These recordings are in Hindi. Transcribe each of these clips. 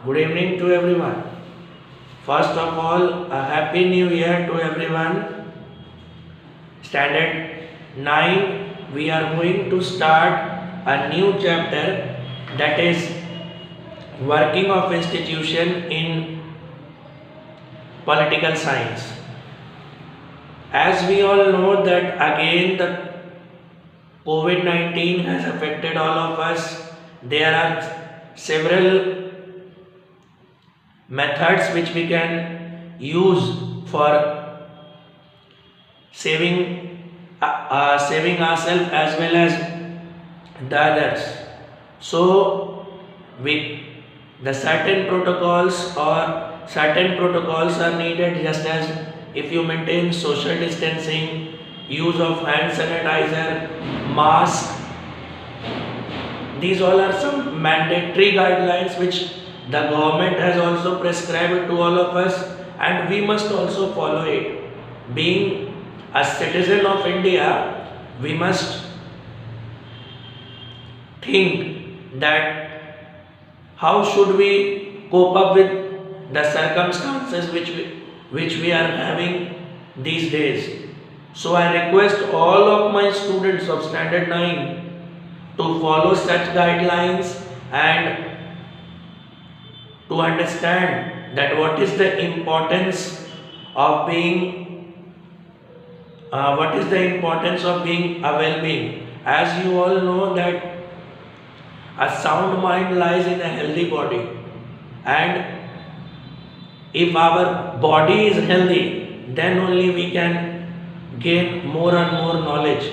Good evening to everyone. First of all, a happy new year to everyone. Standard 9, we are going to start a new chapter, that is working of institution in political science. As we all know that again the COVID-19 has affected all of us. There are several methods which we can use for saving ourselves as well as the others. So we the certain protocols are needed, just as if you maintain social distancing, use of hand sanitizer, mask. These all are some mandatory guidelines which the government has also prescribed to all of us, and we must also follow it. Being a citizen of India, we must think that how should we cope up with the circumstances which we are having these days. So I request all of my students of standard 9 to follow such guidelines and to understand that what is the importance of being a well-being. As you all know that a sound mind lies in a healthy body, and if our body is healthy, then only we can gain more and more knowledge.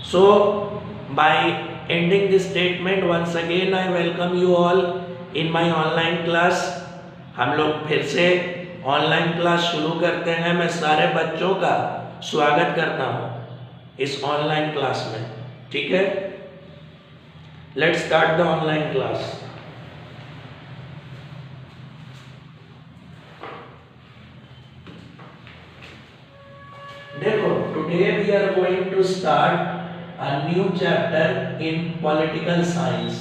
So by ending this statement, once again I welcome you all in my online class. हम लोग फिर से ऑनलाइन क्लास शुरू करते हैं. मैं सारे बच्चों का स्वागत करता हूँ इस ऑनलाइन क्लास में. ठीक है, let's start the online class. देखो, today we are going to start a new chapter in political science.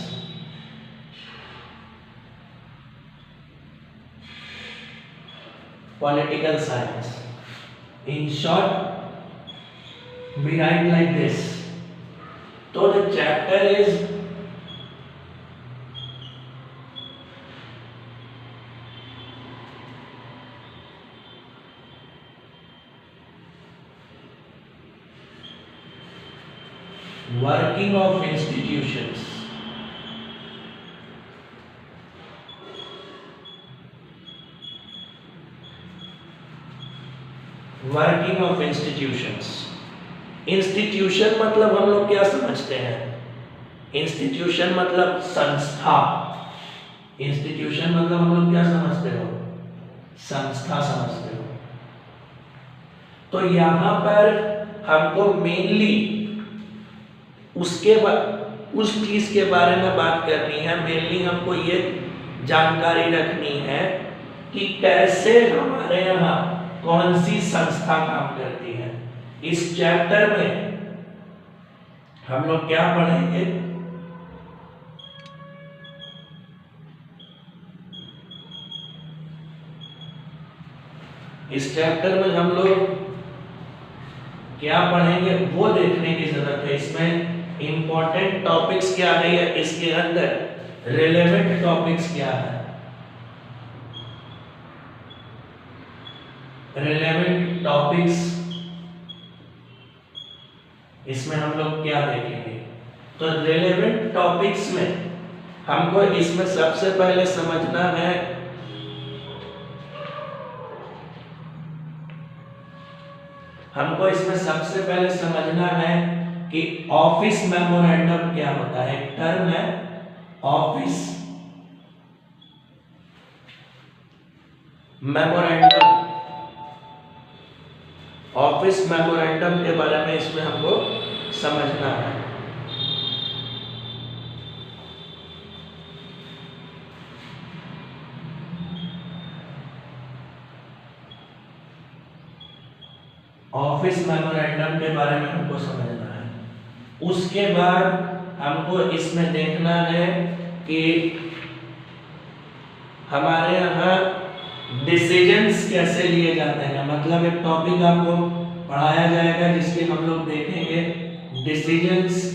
Political science. In short, we write like this. So the chapter is working of institutions. Working of institutions. Institution मतलब हम लोग क्या समझते हैं? इंस्टीट्यूशन मतलब संस्था. इंस्टीट्यूशन मतलब हम लोग क्या समझते हो? संस्था समझते हो. तो यहाँ पर हमको मेनली उस चीज के बारे में बात करनी है. मेनली हमको ये जानकारी रखनी है कि कैसे हमारे यहाँ कौन सी संस्था काम करती है. इस चैप्टर में हम लोग क्या पढ़ेंगे? इस चैप्टर में हम लोग क्या पढ़ेंगे वो देखने की जरूरत है. इसमें इंपॉर्टेंट टॉपिक्स क्या है या इसके अंदर रिलेवेंट टॉपिक्स क्या है? रिलेवेंट टॉपिक्स इसमें हम लोग क्या देखेंगे? तो रिलेवेंट टॉपिक्स में हमको इसमें सबसे पहले समझना है कि ऑफिस मेमोरेंडम क्या होता है. एक टर्म है ऑफिस मेमोरेंडम. ऑफिस मेमोरेंडम के बारे में इसमें हमको समझना है. ऑफिस मेमोरेंडम के बारे में हमको समझना है. उसके बाद हमको इसमें देखना है कि हमारे यहाँ डिसीजंस कैसे लिए जाते हैं, मतलब एक टॉपिक आपको पढ़ाया जाएगा जिसके हम लोग देखेंगे decisions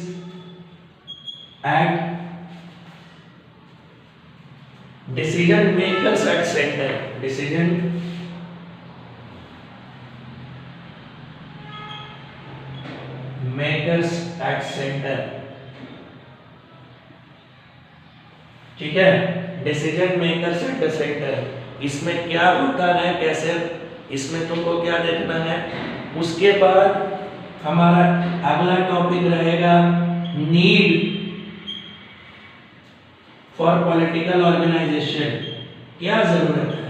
eight decision makers at centre, decision makers at centre, ठीक है। Decision makers at the centre, इसमें क्या होता है, कैसे, इसमें तुमको क्या देखना है। उसके बाद हमारा अगला टॉपिक रहेगा नीड फॉर पॉलिटिकल ऑर्गेनाइजेशन, क्या जरूरत है।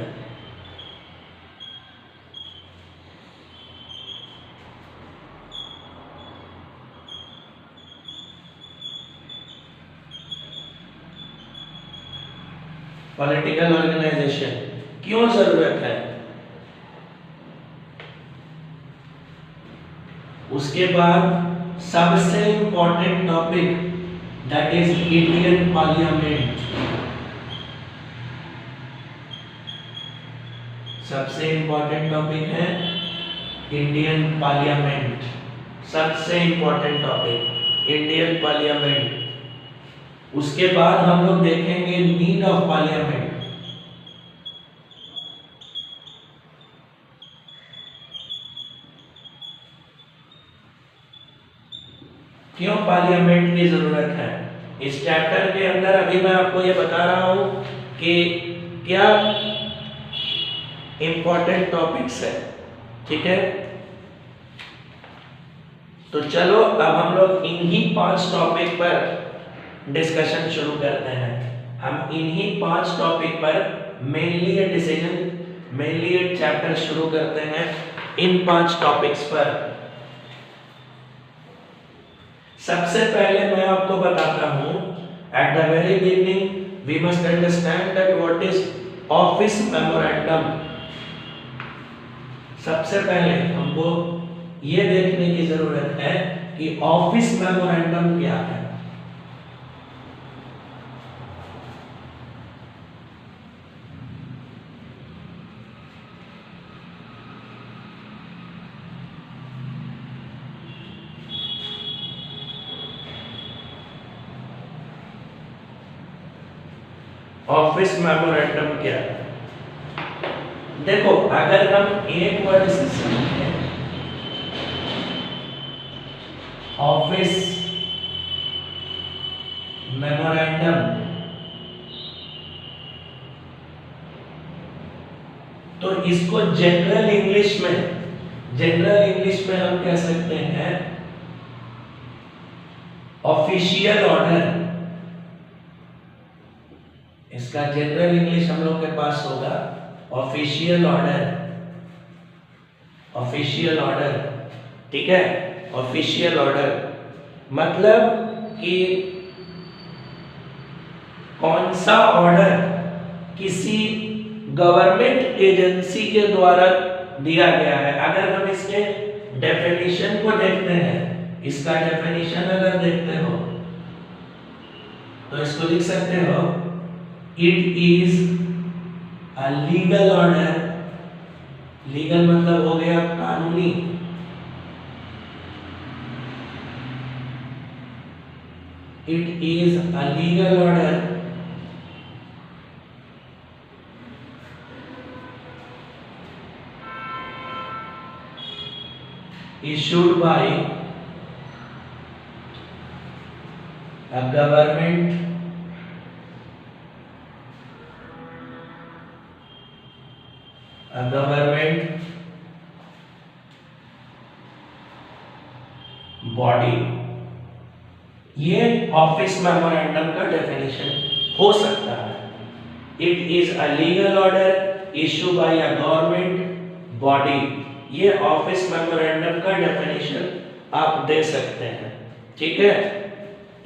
पॉलिटिकल ऑर्गेनाइजेशन क्यों जरूरत है। उसके बाद सबसे important topic that is Indian parliament, सबसे इंपॉर्टेंट टॉपिक है इंडियन पार्लियामेंट, सबसे इंपॉर्टेंट टॉपिक इंडियन पार्लियामेंट। उसके बाद हम लोग देखेंगे नीड ऑफ पार्लियामेंट, क्यों पार्लियामेंट की जरूरत है। इस चैप्टर के अंदर अभी मैं आपको ये बता रहा हूं कि क्या इंपॉर्टेंट टॉपिक्स है, ठीक है। तो चलो अब हम लोग इन्हीं 5 टॉपिक पर डिस्कशन शुरू करते हैं। हम इन्हीं 5 टॉपिक पर मेनली ये डिसीजन, मेनली ये चैप्टर शुरू करते हैं इन 5 टॉपिक्स पर। सबसे पहले मैं आपको बताता हूं, at the very beginning we must understand that what is office memorandum. सबसे पहले हमको ये देखने की जरूरत है कि ऑफिस मेमोरेंडम क्या है। ऑफिस मेमोरेंडम क्या है। देखो अगर हम एक वर्ड से समझें ऑफिस मेमोरेंडम, तो इसको जनरल इंग्लिश में हम कह सकते हैं ऑफिशियल ऑर्डर। इसका जनरल इंग्लिश हम लोग के पास होगा ऑफिशियल ऑर्डर, ऑफिशियल ऑर्डर, ठीक है। ऑफिशियल ऑर्डर मतलब कि कौन सा ऑर्डर किसी गवर्नमेंट एजेंसी के द्वारा दिया गया है। अगर हम इसके डेफिनेशन को देखते हैं, इसका डेफिनेशन अगर देखते हो तो इसको लिख सकते हो, it is a legal order, legal मतलब हो गया कानूनी, it is a legal order issued by a government body. ये ऑफिस मेमोरेंडम का डेफिनेशन हो सकता है। It is a legal order issue bye a government body. ये ऑफिस मेमोरेंडम का डेफिनेशन आप दे सकते हैं, ठीक है।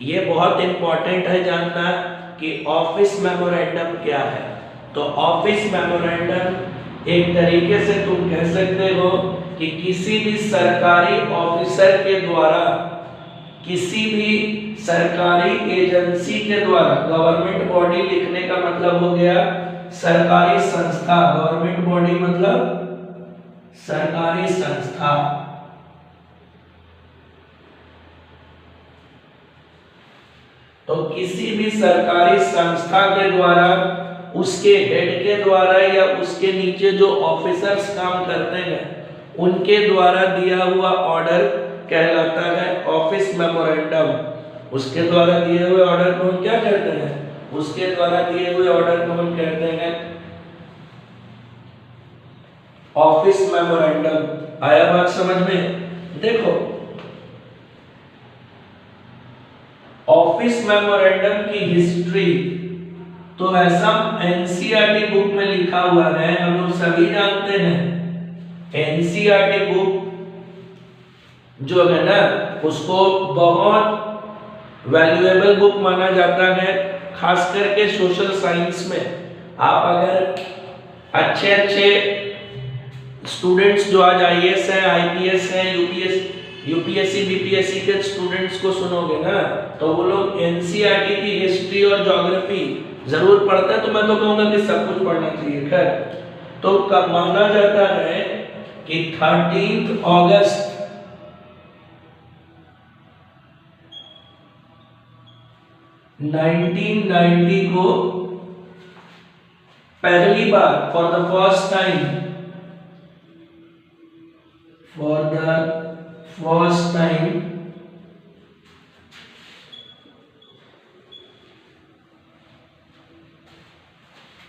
ये बहुत इंपॉर्टेंट है जानना कि ऑफिस मेमोरेंडम क्या है। तो ऑफिस मेमोरेंडम एक तरीके से तुम कह सकते हो कि किसी भी सरकारी ऑफिसर के द्वारा, किसी भी सरकारी एजेंसी के द्वारा, गवर्नमेंट बॉडी लिखने का मतलब हो गया सरकारी संस्था, गवर्नमेंट बॉडी मतलब सरकारी संस्था। तो किसी भी सरकारी संस्था के द्वारा, उसके हेड के द्वारा या उसके नीचे जो ऑफिसर्स काम करते हैं उनके द्वारा दिया हुआ ऑर्डर कहलाता है ऑफिस मेमोरेंडम। उसके द्वारा दिए हुए ऑर्डर को हम क्या कहते हैं? उसके द्वारा दिए हुए ऑर्डर को हम कहते हैं ऑफिस मेमोरेंडम। आया बात समझ में? देखो, ऑफिस मेमोरेंडम की हिस्ट्री तो ऐसा एनसीईआरटी बुक में लिखा हुआ है, हम लोग सभी जानते हैं। एनसीईआरटी बुक जो है ना, उसको बहुत वैल्यूएबल बुक माना जाता है, खास करके सोशल साइंस में। आप अगर अच्छे स्टूडेंट्स जो आज आईएएस हैं, आईपीएस हैं, यूपीएससी बीपीएससी के स्टूडेंट्स को सुनोगे ना, तो वो लोग एनसीईआरटी की हिस्ट्री और ज्योग्राफी जरूर पढ़ते हैं। तो मैं तो कहूंगा कि सब कुछ पढ़ना चाहिए। खैर, तो कब माना जाता है कि 13 अगस्त 1990 को पहली बार for the first time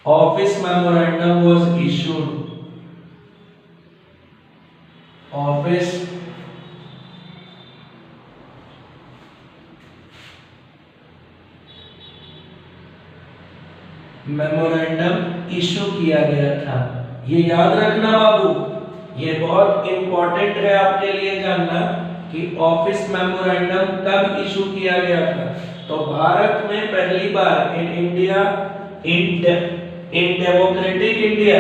office memorandum was issued। Office memorandum issue किया गया था। ये याद रखना बाबू, ये बहुत इंपॉर्टेंट है आपके लिए जानना कि ऑफिस मेमोरेंडम कब इशू किया गया था। तो भारत में पहली बार in India, in democratic India,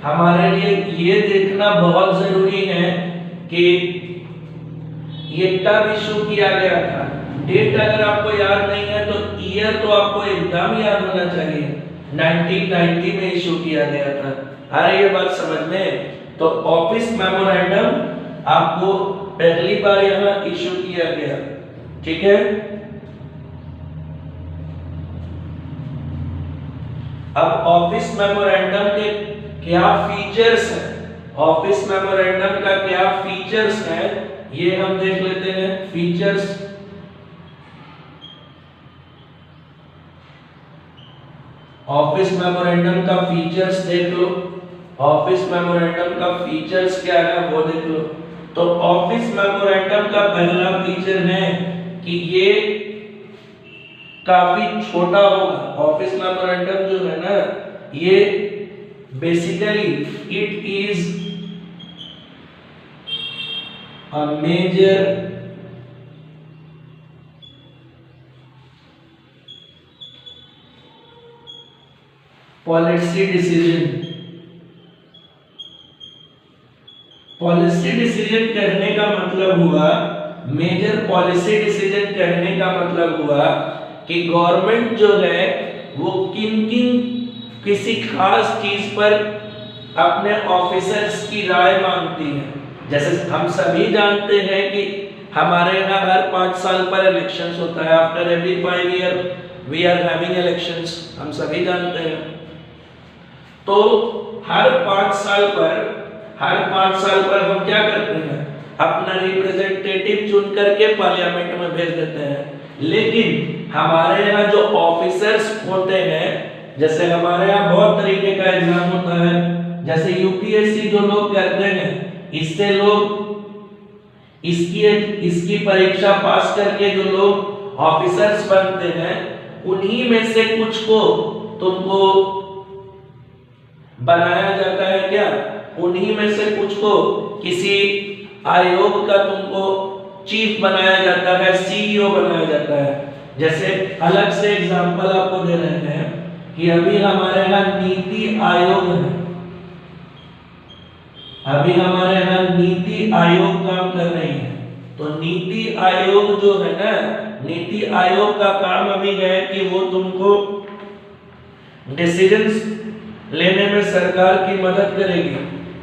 हमारे लिए ये देखना बहुत जरूरी है कि ये कब इशू किया गया था। डेट अगर आपको याद नहीं है तो ईयर तो आपको एकदम याद होना चाहिए। 1990 में इशू किया गया था। अरे ये बात समझ में? तो ऑफिस मेमोरेंडम आपको पहली बार यहाँ इशू किया गया, ठीक है। अब ऑफिस मेमोरेंडम के क्या फीचर्स हैं, ऑफिस मेमोरेंडम का क्या फीचर्स है, ये हम देख लेते हैं। फीचर्स, ऑफिस मेमोरेंडम का फीचर्स देख लो। ऑफिस मेमोरेंडम का फीचर्स क्या है वो देख लो। तो ऑफिस मेमोरेंडम का पहला फीचर है कि ये काफी छोटा होगा। ऑफिस मेमोरेंडम जो है ना, ये basically it is a major policy decision. Policy decision कहने का मतलब हुआ, मेजर पॉलिसी डिसीजन कहने का मतलब हुआ कि गवर्नमेंट जो है वो किसी खास चीज पर अपने ऑफिसर्स की राय मांगती है। जैसे हम सभी जानते हैं कि हमारे यहाँ हर 5 साल पर इलेक्शंस होता है। After every 5 year we are having elections, हम सभी जानते हैं। तो हर 5 साल पर हम क्या करते हैं? अपना रिप्रेजेंटेटिव चुन करके पार्लियामेंट में भेज देते हैं। लेकिन हमारे यहाँ जो ऑफिसर्स होते हैं, जैसे हमारे यहाँ बहुत तरीके का एग्जाम होता है, जैसे यूपीएससी जो लोग करते हैं, इससे लोग इसकी परीक्षा पास करके जो लोग ऑफिसर्स बनते हैं, उन्हीं में से कुछ को तुमको बनाया जाता है। क्या? उन्हीं में से कुछ को किसी आयोग का तुमको चीफ बनाया जाता है, सीईओ बनाया जाता है। जैसे अलग से एग्जांपल आपको दे रहे हैं कि अभी हमारे यहाँ नीति आयोग है, अभी हमारे यहाँ नीति आयोग काम कर रही है। तो नीति आयोग जो है ना, नीति आयोग का काम अभी है कि वो तुमको डिसीजंस लेने में सरकार की मदद करेगी।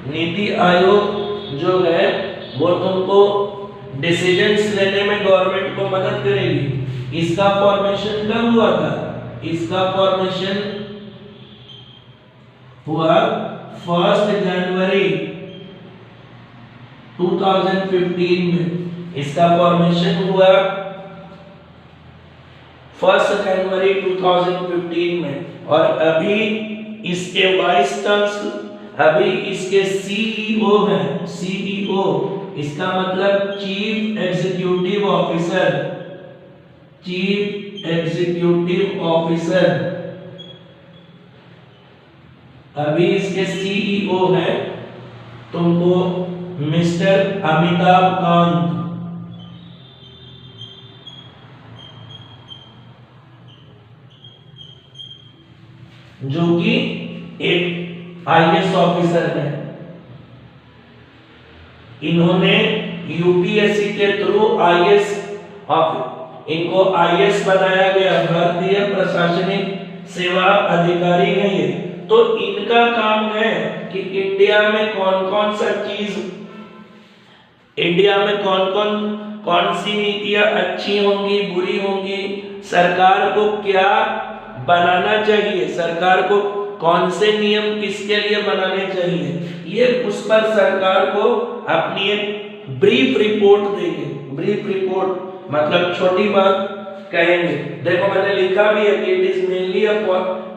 नीति आयोग जो है वो तुमको डिसीजंस लेने में गवर्नमेंट को मदद करेगी। इसका फॉर्मेशन कब हुआ था? इसका फॉर्मेशन हुआ 1 जनवरी 2015 में। इसका फॉर्मेशन हुआ 1 जनवरी 2015 में। और अभी इसके वाइस चांसलर, अभी इसके सीईओ हैं। सीईओ इसका मतलब chief executive officer. Chief executive officer अभी इसके सीईओ हैं तुमको मिस्टर अमिताभ कांत। जो कि एक आईएएस ऑफिसर है। इन्होंने यूपीएससी के थ्रू आईएएस इनको आईएएस बनाया गया, भारतीय प्रशासनिक सेवा अधिकारी है ये। तो इनका काम है कि इंडिया में कौन कौन सी नीतियां अच्छी होंगी, बुरी होंगी, सरकार को क्या बनाना चाहिए, सरकार को कौन से नियम किसके लिए बनाने चाहिए, ये उस पर सरकार को अपनी एक ब्रीफ रिपोर्ट देंगे। ब्रीफ रिपोर्ट मतलब छोटी बात कहेंगे। देखो मैंने लिखा भी है कि it is mainly a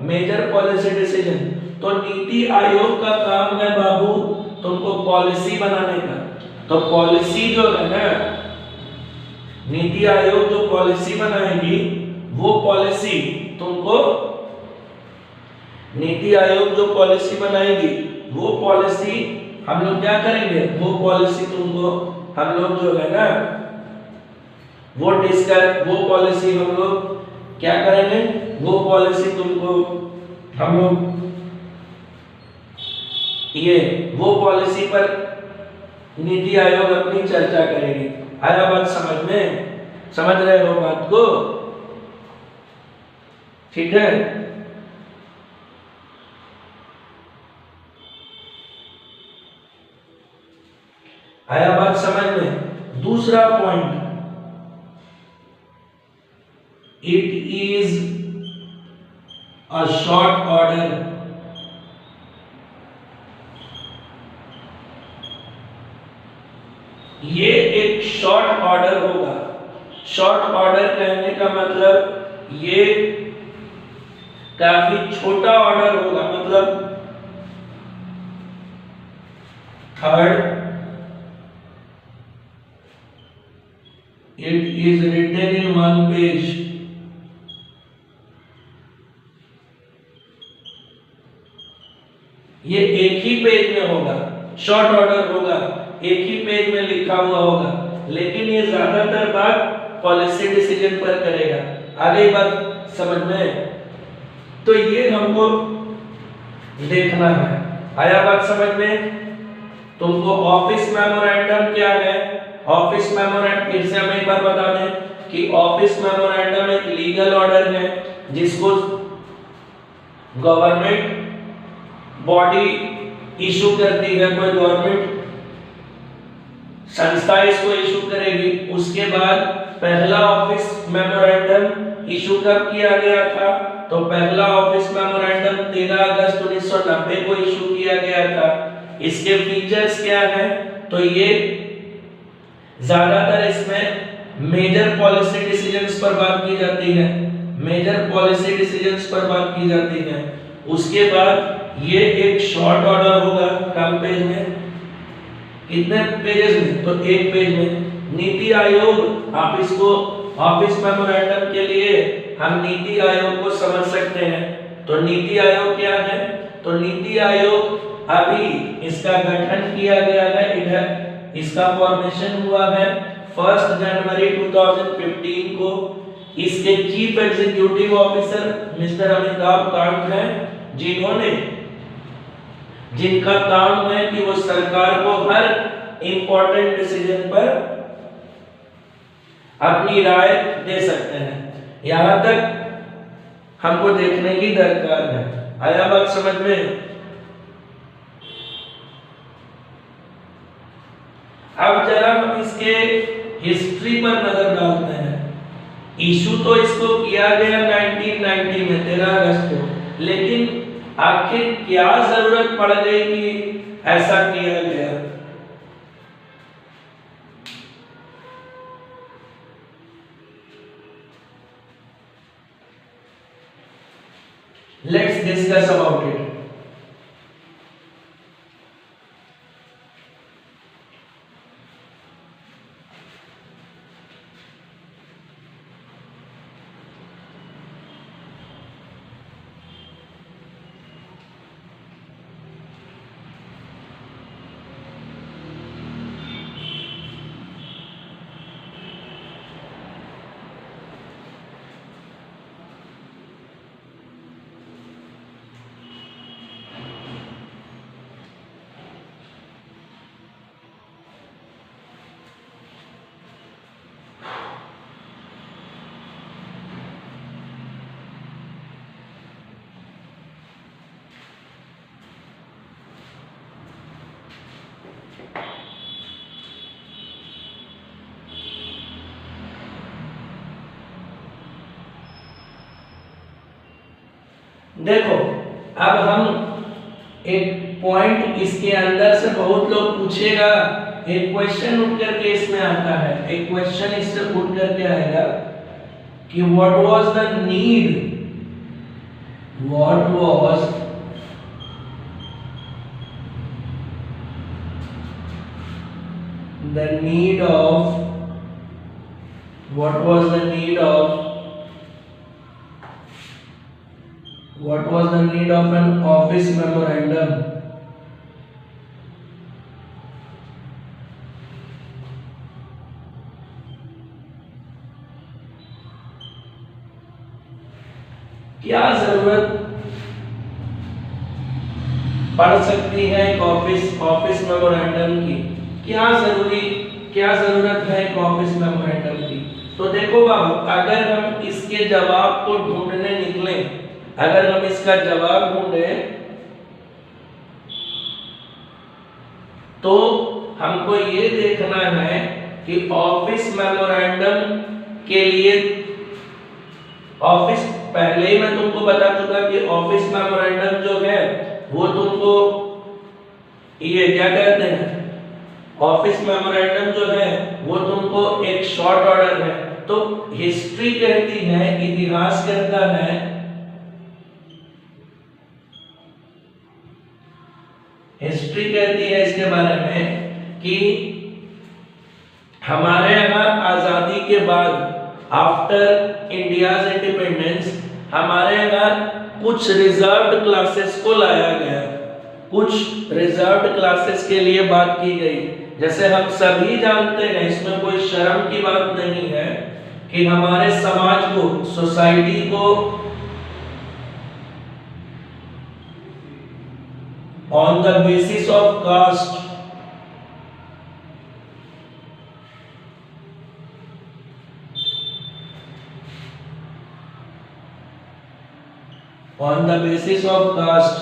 major policy decision. तो नीति आयोग का काम है बाबू तुमको पॉलिसी बनाने का। तो पॉलिसी जो है ना, नीति आयोग जो पॉलिसी बनाएगी वो पॉलिसी तुमको, नीति आयोग जो पॉलिसी बनाएगी वो पॉलिसी हम लोग क्या करेंगे, वो पॉलिसी तुमको हम लोग जो है ना वो पॉलिसी हम लोग क्या करेंगे, वो पॉलिसी तुमको हम लोग वो पॉलिसी पर नीति आयोग अपनी चर्चा करेगी। आया बात समझ में? समझ रहे हो बात को? ठीक है। आया बात समझ में? दूसरा point, it is a short order. ये एक शॉर्ट ऑर्डर होगा। शॉर्ट ऑर्डर कहने का मतलब ये काफी छोटा ऑर्डर होगा। मतलब third, it is written in one page। ये एक ही पेज में होगा, शॉर्ट ऑर्डर होगा, एक ही पेज में लिखा हुआ होगा, लेकिन ये ज्यादातर बात पॉलिसी डिसीजन पर करेगा। आगे बात समझ में? तो ये हमको देखना है। आया बात समझ में? तुमको ऑफिस मेमोरेंडम क्या है? ऑफिस मेमोरेंडम फिर से हम एक बार बता दें कि ऑफिस मेमोरेंडम एक लीगल ऑर्डर है जिसको गवर्नमेंट बॉडी इशू करती है। कोई गवर्नमेंट संस्था इसको इशू करेगी। उसके बाद पहला ऑफिस मेमोरेंडम इशू कब किया गया था? तो पहला ऑफिस मेमोरेंडम 13 अगस्त 1990 को इशू किया गया था। इसके फीचर्स क्या हैं? तो ये ज्यादातर इसमें मेजर पॉलिसी डिसीजंस पर बात की जाती है। मेजर पॉलिसी डिसीजंस पर बात की जाती है। उसके बाद ये एक शॉर्ट ऑर्डर होगा। कम पेज में? कितने पेजेस में? तो एक पेज में। नीति आयोग, आप इसको ऑफिस मेमोरेंडम के लिए हम नीति आयोग को समझ सकते हैं। तो नीति आयोग क्या है? तो नीति आयोग अभी इसका गठन किया गया है। इधर इसका फॉर्मेशन हुआ है 1 जनवरी 2015 को। इसके chief executive officer mister Amitabh Kant हैं, जिनका काम है कि वो सरकार को हर इंपॉर्टेंट डिसीजन पर अपनी राय दे सकते हैं। यहां तक हमको देखने की दरकार है। आया बात समझ में? अब जरा हम इसके हिस्ट्री पर नजर डालते हैं। इशू तो इसको किया गया 1990 में 13 अगस्त को, लेकिन आखिर क्या जरूरत पड़ गई कि ऐसा किया गया? Let's discuss about it. देखो, अब हम एक पॉइंट इसके अंदर से बहुत लोग पूछेगा, एक क्वेश्चन उठ करके इसमें आता है, एक क्वेश्चन इससे उठ करके आएगा कि what was the need, what was the need of, what was the need of, what was the need of an office memorandum? क्या जरूरत पड़ सकती है एक ऑफिस मेमोरेंडम की? क्या जरूरत है एक ऑफिस मेमोरेंडम की? तो देखो बाबू, अगर हम इसके जवाब को ढूंढने निकले, अगर हम इसका जवाब ढूंढें तो हमको ये देखना है कि ऑफिस मेमोरेंडम के लिए, ऑफिस, पहले ही मैं तुमको बता चुका कि ऑफिस मेमोरेंडम जो है वो तुमको ये क्या कहते हैं, ऑफिस मेमोरेंडम जो है वो तुमको एक शॉर्ट ऑर्डर है। तो हिस्ट्री कहती है, इतिहास कहता है हिस्ट्री कहती है इसके बारे में कि हमारे यहाँ आजादी के बाद, आफ्टर इंडियाज इंडिपेंडेंस, हमारे यहाँ कुछ रिजर्व्ड क्लासेस को लाया गया, कुछ रिजर्व्ड क्लासेस के लिए बात की गई। जैसे हम सभी जानते हैं, इसमें कोई शर्म की बात नहीं है कि हमारे समाज को, सोसाइटी को on the basis of caste, on the basis of caste,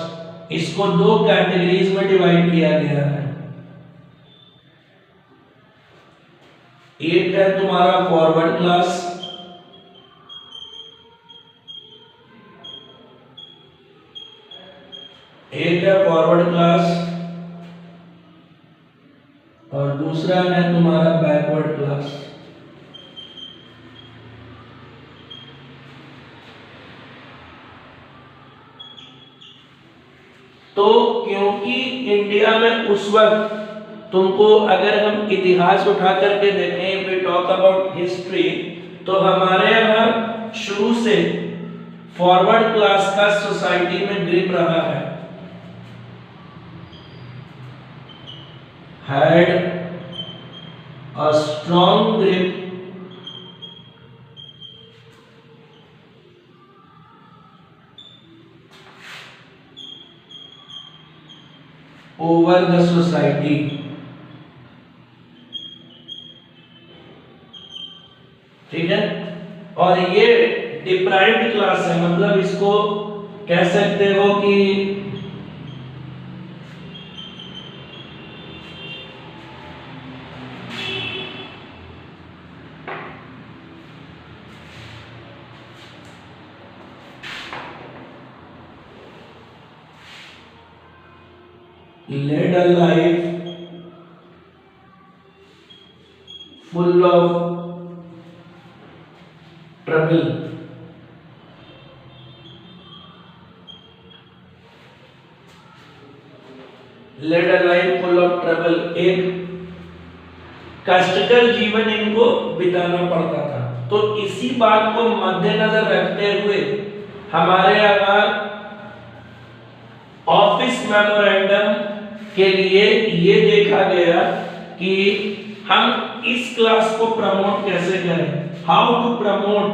इसको दो कैटेगरीज में डिवाइड किया गया है। एक है तुम्हारा फॉरवर्ड क्लास, एक है फॉरवर्ड क्लास और दूसरा है तुम्हारा बैकवर्ड क्लास। तो क्योंकि इंडिया में उस वक्त, तुमको अगर हम इतिहास उठा करके देखें, वी टॉक अबाउट हिस्ट्री, तो हमारे यहाँ शुरू से फॉरवर्ड क्लास का सोसाइटी में ग्रिप रहा है, had a strong grip over the society। ठीक है, और ये डिप्राइव्ड क्लास है, मतलब इसको कह सकते हो कि led a life full of trouble. Led a life full of trouble. एक कष्टकर जीवन इनको बिताना पड़ता था। तो इसी बात को मद्देनजर रखते हुए हमारे यहाँ ऑफिस मेमोरेंडम के लिए ये देखा गया कि हम इस क्लास को प्रमोट कैसे करें, how to promote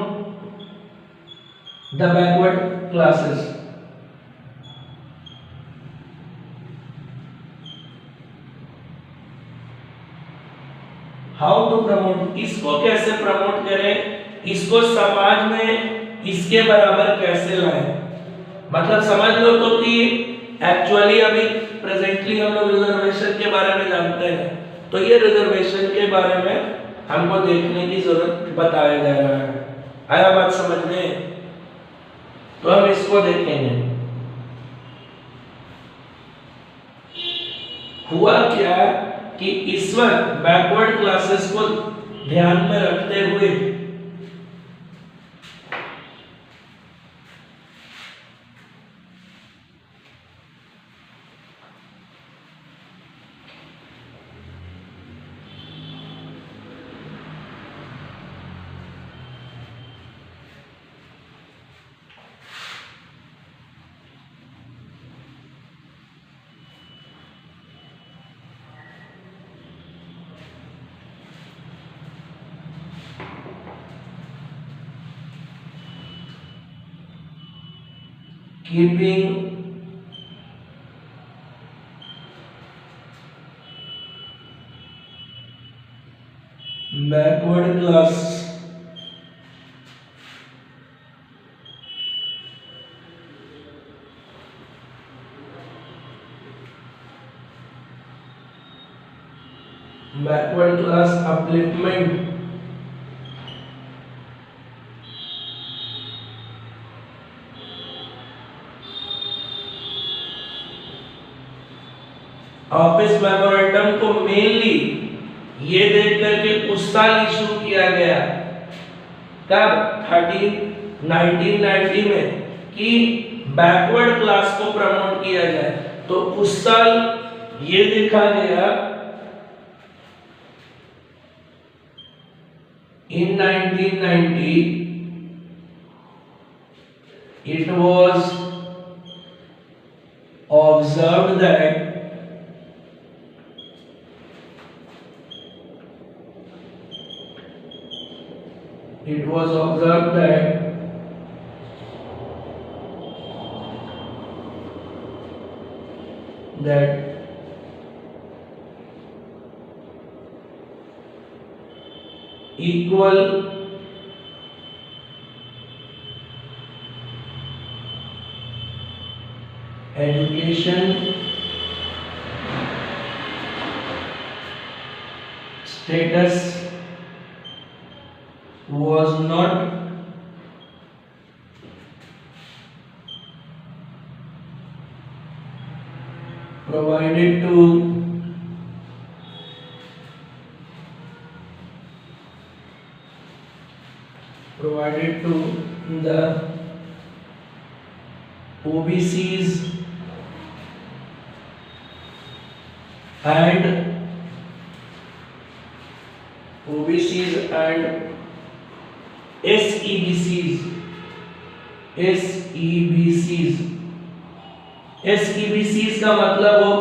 the backward classes. How to promote, इसको कैसे प्रमोट करें, इसको समाज में इसके बराबर कैसे लाएं। मतलब समझ लो तो कि एक्चुअली अभी प्रेजेंटली हम लोग रिजर्वेशन के बारे में जानते हैं, तो ये रिजर्वेशन के बारे में हमको देखने की जरूरत बताया जा रहा है। आया बात समझ में? तो हम इसको देखेंगे। हुआ क्या कि इस वक्त बैकवर्ड क्लासेस को ध्यान में रखते हुए keeping backward class upliftment office memorandum को मेनली ये देख करके उस साल इशू किया गया, कब 1990 में, कि बैकवर्ड क्लास को प्रमोट किया जाए। तो उस साल ये देखा गया in 1990 it was observed that that equal education status was not provided to the OBCs and SEBCs का मतलब हो,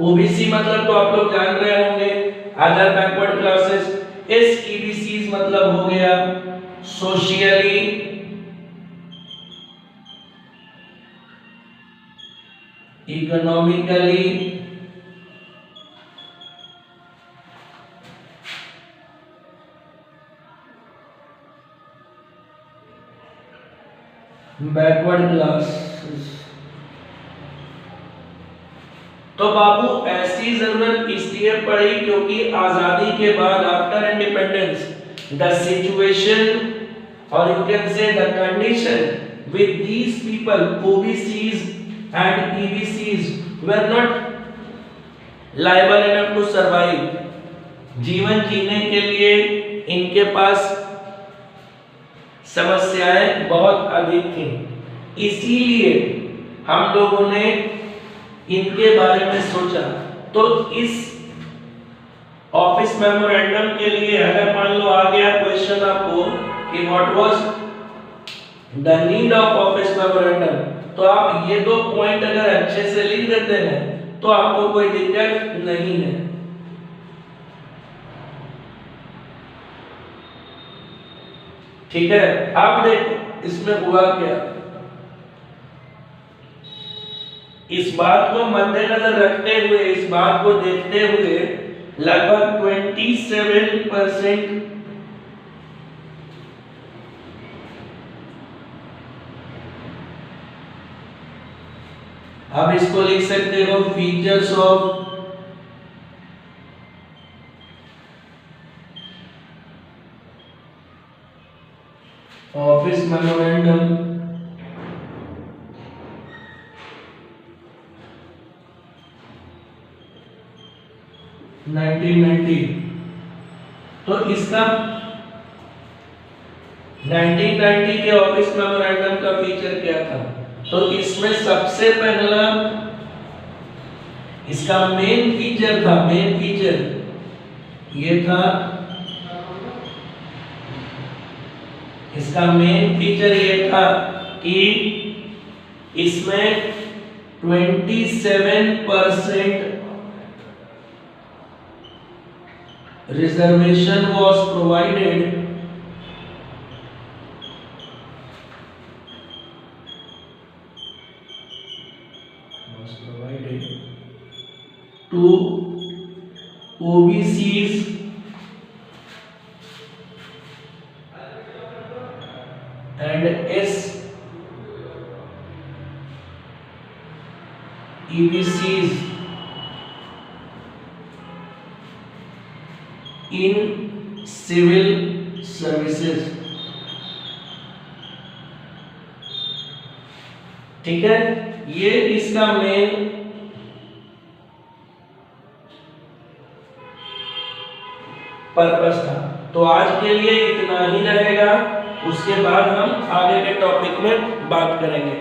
OBC मतलब तो आप लोग जान रहे होंगे, अदर बैकवर्ड क्लासेस। SEBCs मतलब हो गया सोशियली इकोनॉमिकली बैकवर्ड क्लासेस। तो बाबू ऐसी जरूरत इसलिए पड़ी क्योंकि आजादी के बाद आफ्टर इंडिपेंडेंस द सिचुएशन और you can say the condition with these people OBCs and EBCs were not liable enough to survive, जीवन जीने के लिए इनके पास समस्याएं बहुत अधिक थी, इसीलिए हम लोगों ने इनके बारे में सोचा। तो इस ऑफिस मेमोरेंडम के लिए अगर मान लो आ गया क्वेश्चन आपको कि what was the need of office memorandum, तो आप ये 2 पॉइंट अगर अच्छे से लिख देते हैं तो आपको कोई दिक्कत नहीं है। ठीक है, अब देखो इसमें हुआ क्या। इस बात को मद्देनजर रखते हुए, इस बात को देखते हुए लगभग 27% आप इसको लिख सकते हो फीचर्स ऑफ ऑफिस मेमोरेंडम 1990। तो इसका 1990 के ऑफिस मेमोरेंडम का फीचर क्या था? तो इसमें सबसे पहला इसका मेन फीचर था, मेन फीचर ये था, इसका मेन फीचर ये था कि इसमें 27% reservation was provided to OBCs and SEBCs in civil services। ठीक है, ये इसका मेन पर्पस था। तो आज के लिए इतना ही रहेगा, उसके बाद हम आगे के टॉपिक में बात करेंगे।